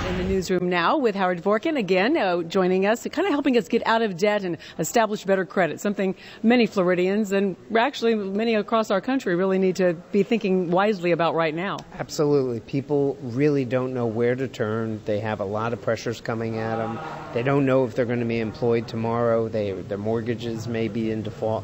In the newsroom now with Howard Dvorkin again joining us, kind of helping us get out of debt and establish better credit, something many Floridians and actually many across our country really need to be thinking wisely about right now. Absolutely. People really don't know where to turn. They have a lot of pressures coming at them. They don't know if they're going to be employed tomorrow. Their mortgages may be in default.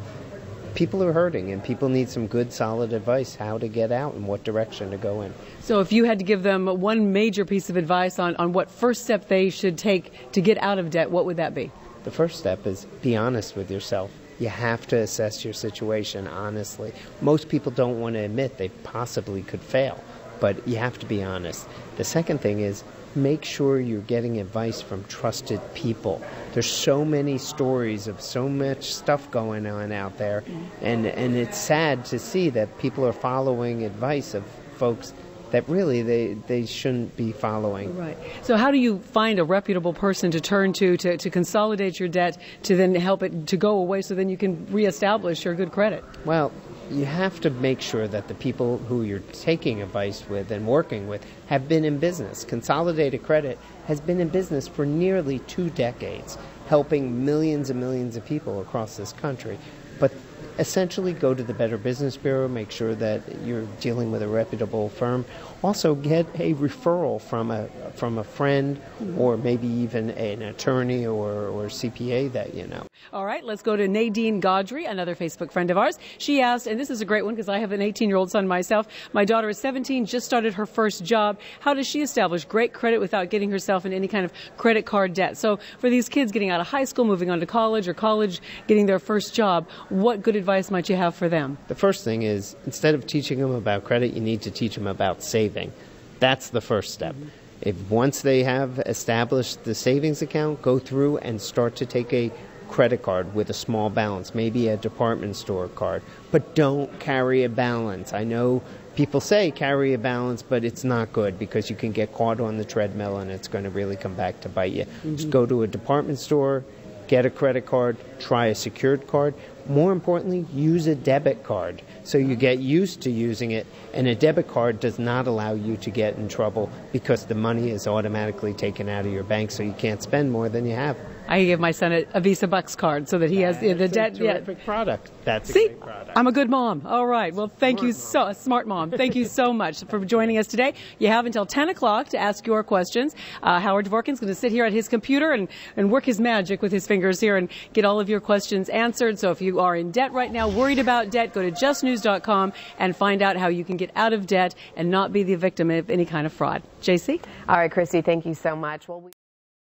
People are hurting, and people need some good, solid advice how to get out and what direction to go in. So if you had to give them one major piece of advice on what first step they should take to get out of debt, what would that be? The first step is be honest with yourself. You have to assess your situation honestly. Most people don't want to admit they possibly could fail, but you have to be honest. The second thing is make sure you're getting advice from trusted people. There's so many stories of so much stuff going on out there, and it's sad to see that people are following advice of folks that really they shouldn't be following. Right. So how do you find a reputable person to turn to consolidate your debt, to then help it to go away so then you can reestablish your good credit? Well, you have to make sure that the people who you're taking advice with and working with have been in business. Consolidated Credit has been in business for nearly 2 decades, helping millions and millions of people across this country. But essentially go to the Better Business Bureau, make sure that you're dealing with a reputable firm. Also get a referral from a friend or maybe even an attorney or CPA that you know. All right, let's go to Nadine Gaudry, another Facebook friend of ours. She asked, and this is a great one because I have an 18-year-old son myself. My daughter is 17, just started her first job. How does she establish great credit without getting herself in any kind of credit card debt? So for these kids getting out of high school, moving on to college, or college getting their first job, what good advice might you have for them? The first thing is, instead of teaching them about credit, you need to teach them about saving. That's the first step. If once they have established the savings account, go through and start to take a credit card with a small balance, maybe a department store card, but don't carry a balance. I know people say carry a balance, but it's not good because you can get caught on the treadmill and it's going to really come back to bite you. Just go to a department store, get a credit card, try a secured card. More importantly, use a debit card so you get used to using it, and a debit card does not allow you to get in trouble because the money is automatically taken out of your bank so you can't spend more than you have. I give my son a Visa Bucks card so that he has the debt. It's a terrific product. That's See, a great product. I'm a good mom. All right. Well, thank you a smart mom. Thank you so much for joining us today. You have until 10 o'clock to ask your questions. Howard Dvorkin's going to sit here at his computer and work his magic with his fingers here and get all of your questions answered. So if you are in debt right now, worried about debt, go to justnews.com and find out how you can get out of debt and not be the victim of any kind of fraud. JC? All right, Christy, thank you so much. Well,